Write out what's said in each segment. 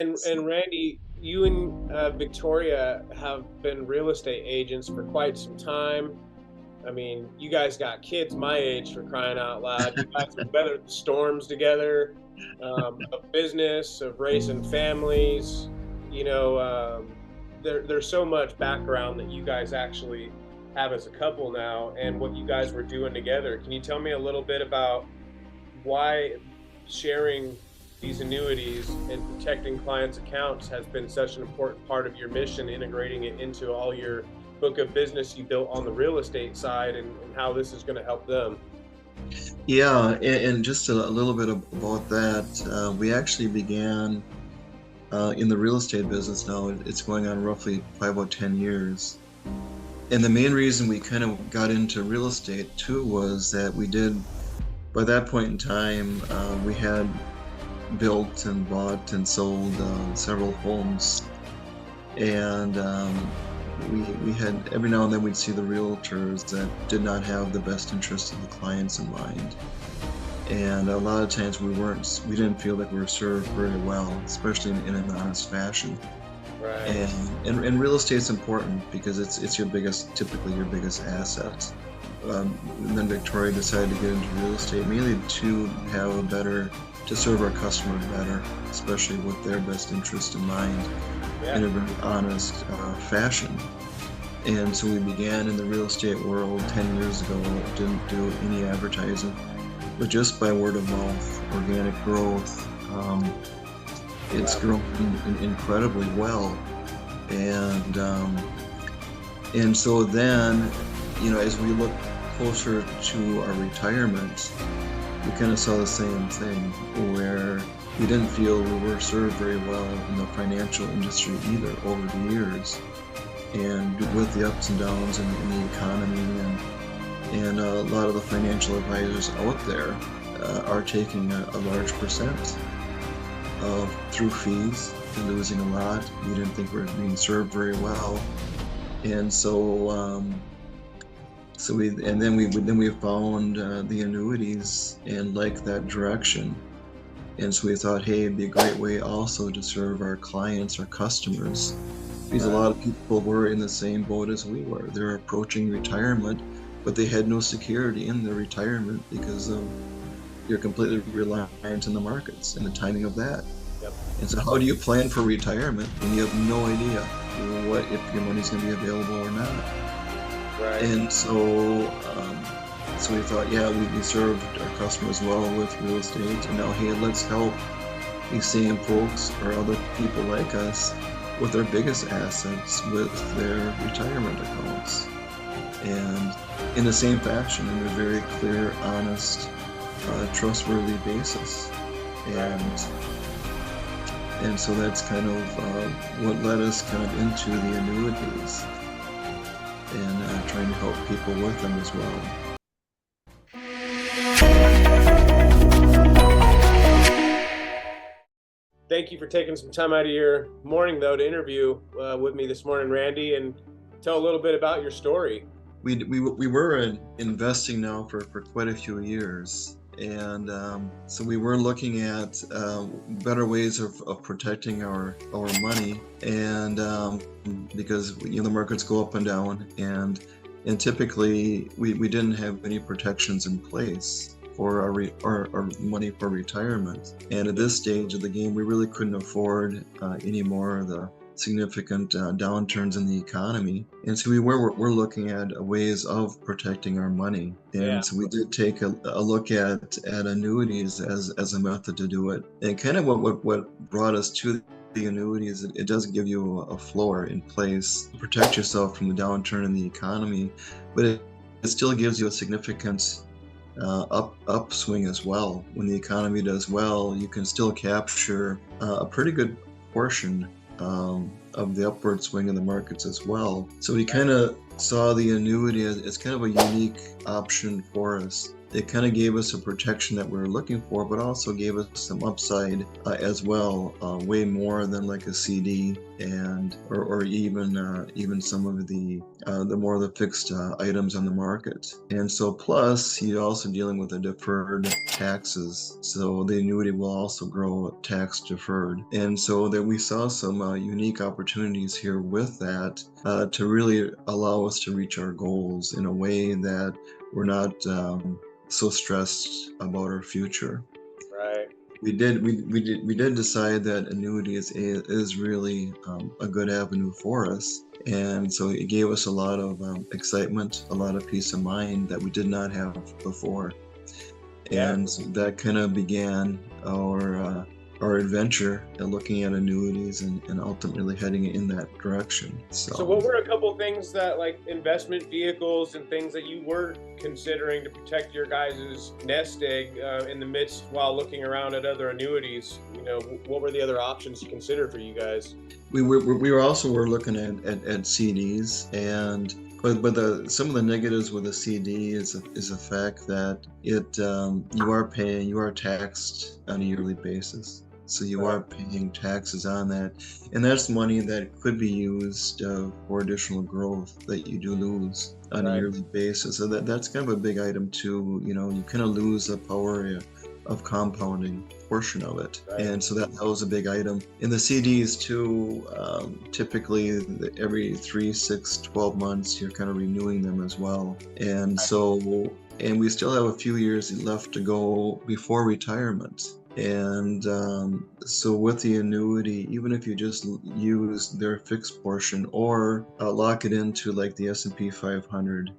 And Randy, you and Victoria have been real estate agents for quite some time. I mean, you guys got kids my age for crying out loud. You guys have weathered the storms together, of business, of raising families. You know, there's so much background that you guys actually have as a couple now, and what you guys were doing together. Can you tell me a little bit about why sharing these annuities and protecting clients' accounts has been such an important part of your mission, integrating it into all your book of business you built on the real estate side, and how this is going to help them? Yeah, and just a little bit about that. We actually began in the real estate business now. It's going on roughly probably about 10 years. And the main reason we kind of got into real estate too was that we did, by that point in time, we had built and bought and sold several homes. And we had, every now and then we'd see the realtors that did not have the best interest of the clients in mind. And a lot of times we didn't feel like we were served very well, especially in an honest fashion. Right. And real estate's important because it's typically your biggest asset. And then Victoria decided to get into real estate mainly to serve our customers better, especially with their best interest in mind, in a very honest fashion. And so we began in the real estate world 10 years ago. Didn't do any advertising, but just by word of mouth, organic growth. It's grown incredibly well. And so then, as we look closer to our retirement, we kind of saw the same thing, where we didn't feel we were served very well in the financial industry either over the years. And with the ups and downs in the economy, and a lot of the financial advisors out there are taking a large percent through fees. They're losing a lot. We didn't think we were being served very well. And so then we found the annuities and liked that direction. And so we thought, hey, it'd be a great way also to serve our clients, our customers, because a lot of people were in the same boat as we were. They're approaching retirement, but they had no security in their retirement because you're completely reliant on the markets and the timing of that. Yep. And so how do you plan for retirement when you have no idea if your money's going to be available or not? Right. And so we thought, yeah, we served our customers well with real estate, and now, hey, let's help these same folks or other people like us with their biggest assets with their retirement accounts. And in the same fashion, in a very clear, honest, trustworthy basis. And so that's kind of what led us kind of into the annuities and trying to help people with them as well. Thank you for taking some time out of your morning, though, to interview with me this morning, Randy, and tell a little bit about your story. We were investing now for quite a few years. And so we were looking at better ways of protecting our money, and because the markets go up and down, and typically we didn't have any protections in place for our money for retirement. And at this stage of the game, we really couldn't afford any more of the significant downturns in the economy. And so we're looking at ways of protecting our money. And so we did take a look at annuities as a method to do it. And kind of what brought us to the annuities, it does give you a floor in place to protect yourself from the downturn in the economy, but it still gives you a significant upswing as well. When the economy does well, you can still capture a pretty good portion of the upward swing in the markets as well. So we kind of saw the annuity as kind of a unique option for us. it kind of gave us a protection that we were looking for, but also gave us some upside as well, way more than like a CD, and or even some of the more of the fixed items on the market. And so plus you're also dealing with the deferred taxes, so the annuity will also grow tax deferred. And so that we saw some unique opportunities here with that to really allow us to reach our goals in a way that we're not so stressed about our future. Right. We did decide that annuity is really a good avenue for us, and so it gave us a lot of excitement, a lot of peace of mind that we did not have before. Yeah. And so that kind of began our adventure in looking at annuities and ultimately heading in that direction. So what were a couple things that, like, investment vehicles and things that you were considering to protect your guys' nest egg in the midst while looking around at other annuities? You know, what were the other options you considered for you guys? We were also looking at CDs, and but some of the negatives with a CD is the fact that you are taxed on a yearly basis. So you Right. are paying taxes on that, and that's money that could be used for additional growth that you do lose on a Right. yearly basis. So that's kind of a big item too. You know, you kind of lose the power of compounding portion of it. Right. And so that was a big item. In the CDs too, typically every 3, 6, 12 months, you're kind of renewing them as well. And so, and we still have a few years left to go before retirement. And so with the annuity, even if you just use their fixed portion or lock it into like the S&P 500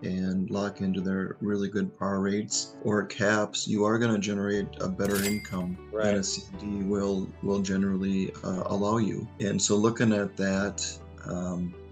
and lock into their really good par rates or caps, you are going to generate a better income than Right. a CD will generally allow you. And so looking at that,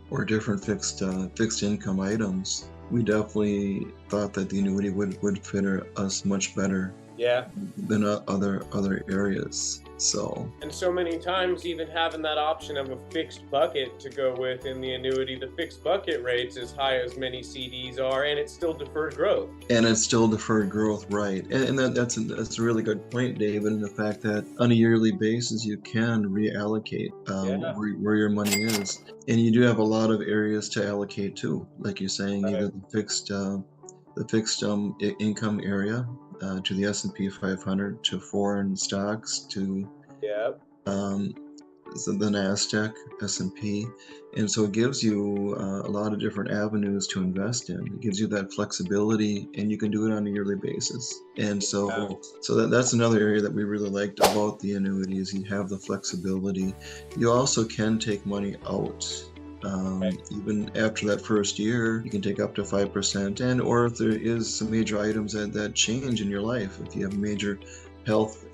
or different fixed income items, we definitely thought that the annuity would fit us much better Yeah. than other areas. So And so many times, even having that option of a fixed bucket to go with in the annuity, the fixed bucket rates as high as many CDs are, and it's still deferred growth. and it's still deferred growth, right? And that's a really good point, David, and the fact that on a yearly basis you can reallocate Yeah. where your money is, and you do have a lot of areas to allocate to, like you're saying, Right. either the fixed income area to the S&P 500, to foreign stocks, to Yeah. um, so the NASDAQ, S&P, and so it gives you a lot of different avenues to invest in. It gives you that flexibility, and you can do it on a yearly basis. And Yeah. so that's another area that we really liked about the annuities. You have the flexibility. You also can take money out. Right. Even after that first year, you can take up to 5%. And or if there is some major items that change in your life, if you have a major health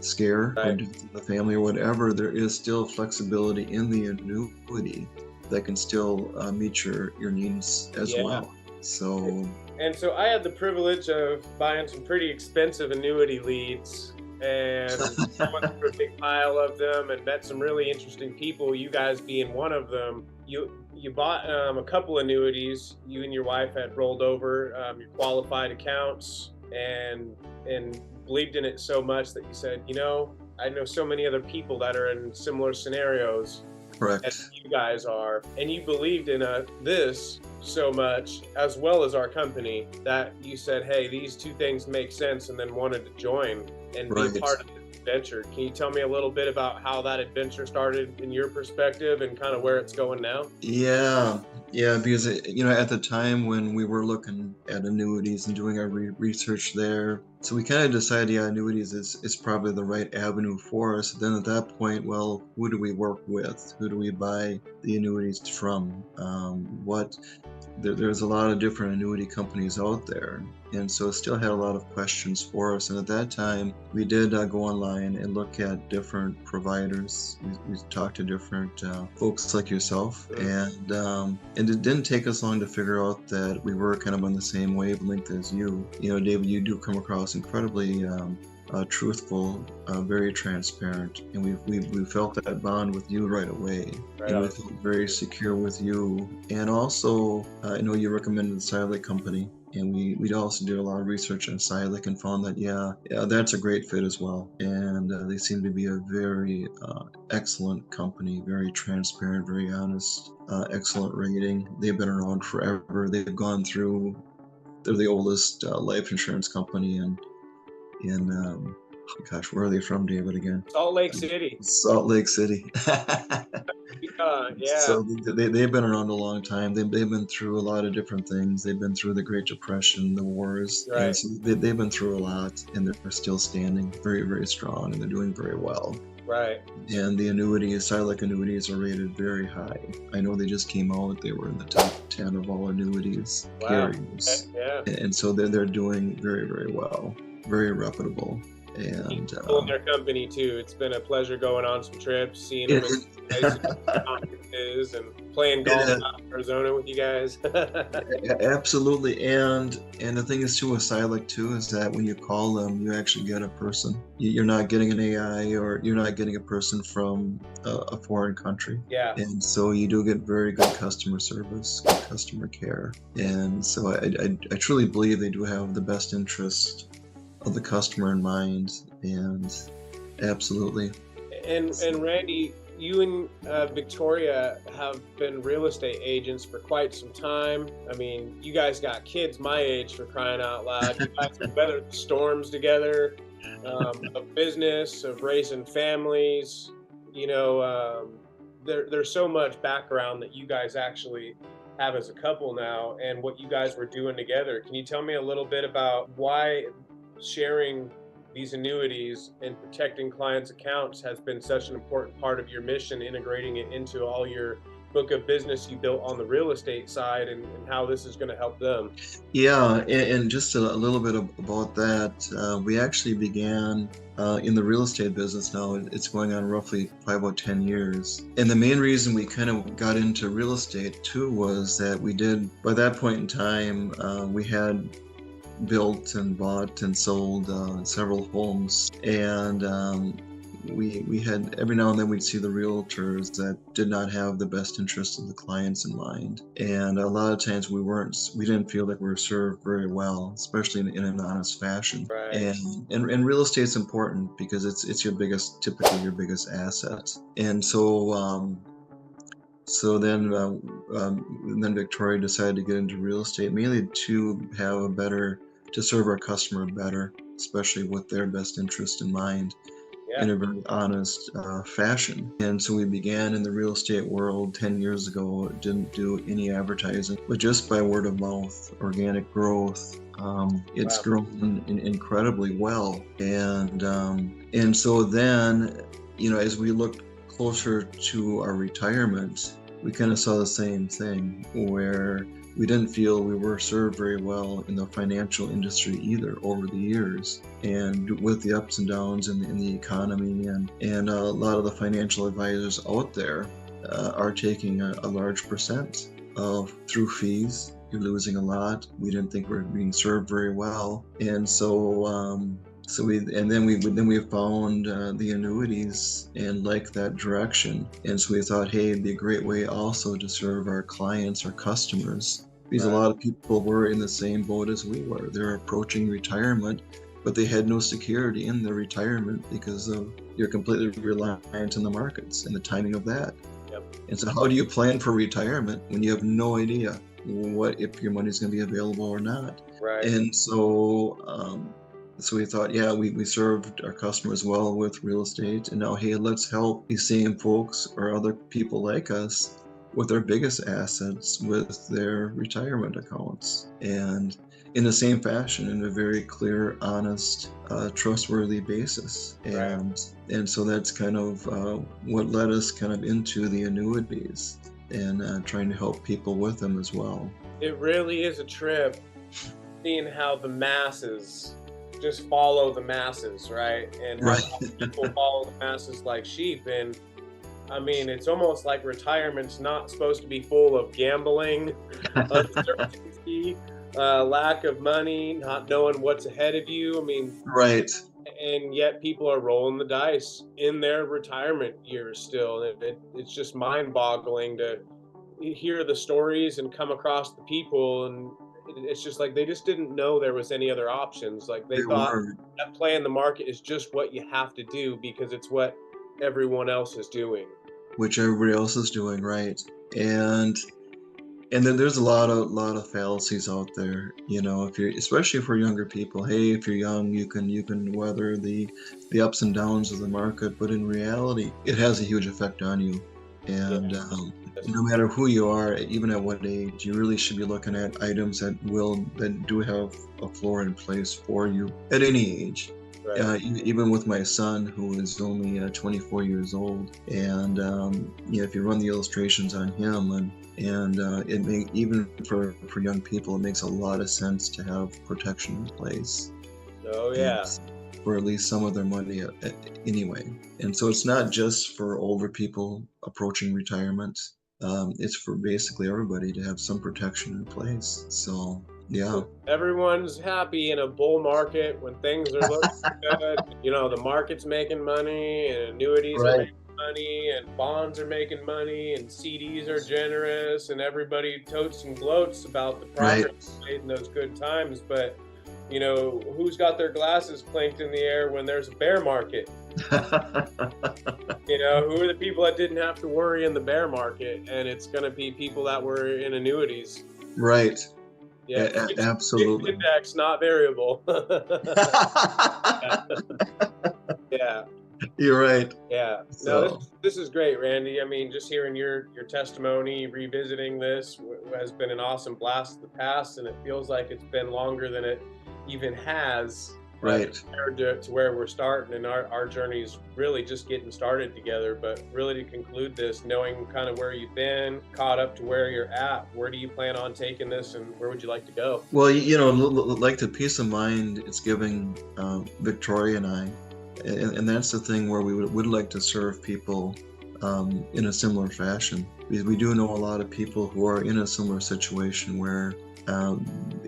scare or Right. death in the family or whatever, there is still flexibility in the annuity that can still meet your needs as Yeah. well. So And so I had the privilege of buying some pretty expensive annuity leads and went through a big pile of them and met some really interesting people, you guys being one of them. You bought a couple annuities. You and your wife had rolled over your qualified accounts and believed in it so much that you said, you know, I know so many other people that are in similar scenarios as correct. you guys are, and you believed in this so much, as well as our company, that you said, hey, these two things make sense, and then wanted to join and be a Right. part of this adventure. Can you tell me a little bit about how that adventure started in your perspective and kind of where it's going now? Yeah, yeah, because at the time when we were looking at annuities and doing our research there, so we kind of decided, yeah, annuities is probably the right avenue for us. Then at that point, well, who do we work with? Who do we buy the annuities from? There's a lot of different annuity companies out there, and so it still had a lot of questions for us. And at that time, we did go online and look at different providers. We talked to different folks like yourself, and it didn't take us long to figure out that we were kind of on the same wavelength as you. You know, David, you do come across incredibly truthful, very transparent, and we felt that bond with you right away, Right and we on. felt very secure with you. And also, I know you recommended the Silik company, and we also did a lot of research on Silik and found that yeah, that's a great fit as well. And they seem to be a very excellent company, very transparent, very honest, excellent rating. They've been around forever. They've gone through. They're the oldest life insurance company in oh gosh, where are they from, David, again? Salt Lake City. Salt Lake City. Yeah. So they've been around a long time. They've been through a lot of different things. They've been through the Great Depression, the wars, and Right. so they've been through a lot, and they're still standing very, very strong, and they're doing very well. Right. And the annuities, Silik annuities, are rated very high. I know they just came out; they were in the top 10 of all annuities Wow. carriers, Yeah. and so they're doing very, very well, very reputable. And People in their company too. It's been a pleasure going on some trips, seeing them in places, conferences, and playing golf it, out in Arizona with you guys. absolutely. And the thing is too with Silik too is that when you call them, you actually get a person. You're not getting an AI, or you're not getting a person from a foreign country. Yeah. And so you do get very good customer service, good customer care. And so I truly believe they do have the best interest of the customer in mind. And absolutely. And Randy, you and Victoria have been real estate agents for quite some time. I mean, you guys got kids my age, for crying out loud. You guys have weathered the storms together, of business, of raising families. You know, there's so much background that you guys actually have as a couple now, and what you guys were doing together. Can you tell me a little bit about why sharing these annuities and protecting clients' accounts has been such an important part of your mission, integrating it into all your book of business you built on the real estate side, and how this is going to help them? Yeah, and just a little bit about that. We actually began in the real estate business now. It's going on roughly about 10 years. And the main reason we kind of got into real estate too was that by that point in time, we had built and bought and sold several homes, and we had, every now and then we'd see the realtors that did not have the best interest of the clients in mind, and a lot of times we didn't feel like we were served very well, especially in an honest fashion. Right. And real estate's important because it's typically your biggest asset. And so then Victoria decided to get into real estate, mainly to serve our customer better, especially with their best interest in mind, Yeah. in a very honest fashion. And so we began in the real estate world 10 years ago. Didn't do any advertising, but just by word of mouth, organic growth. It's Wow. grown incredibly well. And so then, as we looked closer to our retirement, we kind of saw the same thing, where we didn't feel we were served very well in the financial industry either over the years. And with the ups and downs in the economy, and a lot of the financial advisors out there are taking a large percent through fees. You're losing a lot. We didn't think we were being served very well. And then we found the annuities and like that direction. And so we thought, hey, it'd be a great way also to serve our clients, our customers, because a Right. lot of people were in the same boat as we were. They're approaching retirement, but they had no security in their retirement because you're completely reliant on the markets and the timing of that. Yep. And so how do you plan for retirement when you have no idea if your money's going to be available or not? Right. And so we thought, yeah, we served our customers well with real estate, and now, hey, let's help these same folks or other people like us with their biggest assets, with their retirement accounts, and in the same fashion, in a very clear, honest, trustworthy basis. Right. And so that's kind of what led us kind of into the annuities, and trying to help people with them as well. It really is a trip, seeing how the masses just follow the masses, right? And how Right. people follow the masses like sheep. And I mean, it's almost like retirement's not supposed to be full of gambling, uncertainty, lack of money, not knowing what's ahead of you. I mean, Right. and yet people are rolling the dice in their retirement years still. And it's just mind-boggling to hear the stories and come across the people, and it's just like they just didn't know there was any other options. Like they They thought were, that playing the market is just what you have to do because it's what everyone else is doing. which everybody else is doing, right? And then there's a lot of fallacies out there. You know, if you're, especially for younger people, hey, if you're young, you can weather the ups and downs of the market, but in reality, it has a huge effect on you. And Yeah. no matter who you are, even at what age, you really should be looking at items that do have a floor in place for you at any age. Right. Even with my son, who is only 24 years old, and if you run the illustrations on him, and even for young people, it makes a lot of sense to have protection in place. Oh yeah. For at least some of their money anyway. And so it's not just for older people approaching retirement. It's for basically everybody to have some protection in place. So yeah. Everyone's happy in a bull market when things are looking good. You know, the market's making money, and annuities are Right. making money, and bonds are making money, and CDs are generous, and everybody totes and gloats about the progress made in those good times. But you know, who's got their glasses clinked in the air when there's a bear market? You know, who are the people that didn't have to worry in the bear market? And it's going to be people that were in annuities. Right. Yeah, Absolutely. Index, not variable. Yeah. You're right. Yeah. No, this is great, Randy. I mean, just hearing your testimony, revisiting this has been an awesome blast of the past, and it feels like it's been longer than it even has. Right. Compared to where we're starting, and our journey is really just getting started together. But really, to conclude this, knowing kind of where you've been, caught up to where you're at, where do you plan on taking this, and where would you like to go? Well, you know, like the peace of mind it's giving Victoria and I, and that's the thing where we would like to serve people in a similar fashion. We do know a lot of people who are in a similar situation where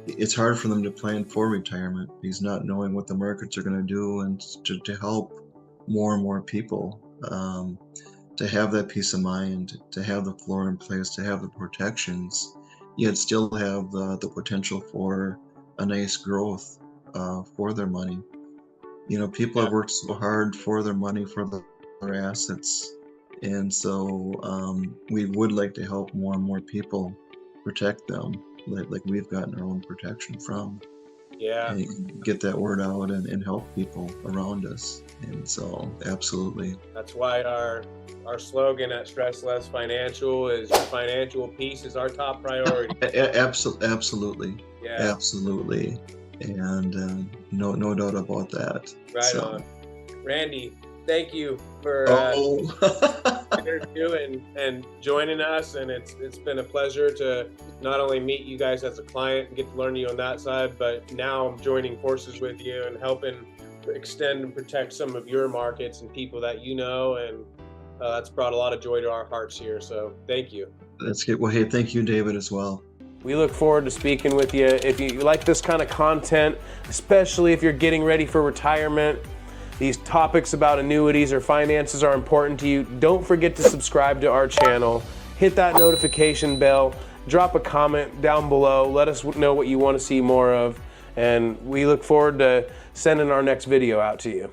it's hard for them to plan for retirement because not knowing what the markets are going to do, and to help more and more people to have that peace of mind, to have the floor in place, to have the protections, yet still have the potential for a nice growth for their money. You know, people have worked so hard for their money, for their assets, and so we would like to help more and more people protect them, like we've gotten our own protection from. Yeah. And get that word out and help people around us. And so, absolutely. That's why our slogan at Stress Less Financial is your financial peace is our top priority. Absolutely. Yeah. Absolutely. And no doubt about that. Right on. Randy, thank you for interviewing and joining us, and it's been a pleasure to not only meet you guys as a client and get to learn you on that side, but now I'm joining forces with you and helping extend and protect some of your markets and people that you know, and that's brought a lot of joy to our hearts here, so thank you. That's good. Well, hey, thank you, David, as well. We look forward to speaking with you. If you like this kind of content, especially if you're getting ready for retirement, these topics about annuities or finances are important to you, don't forget to subscribe to our channel. Hit that notification bell. Drop a comment down below. Let us know what you want to see more of. And we look forward to sending our next video out to you.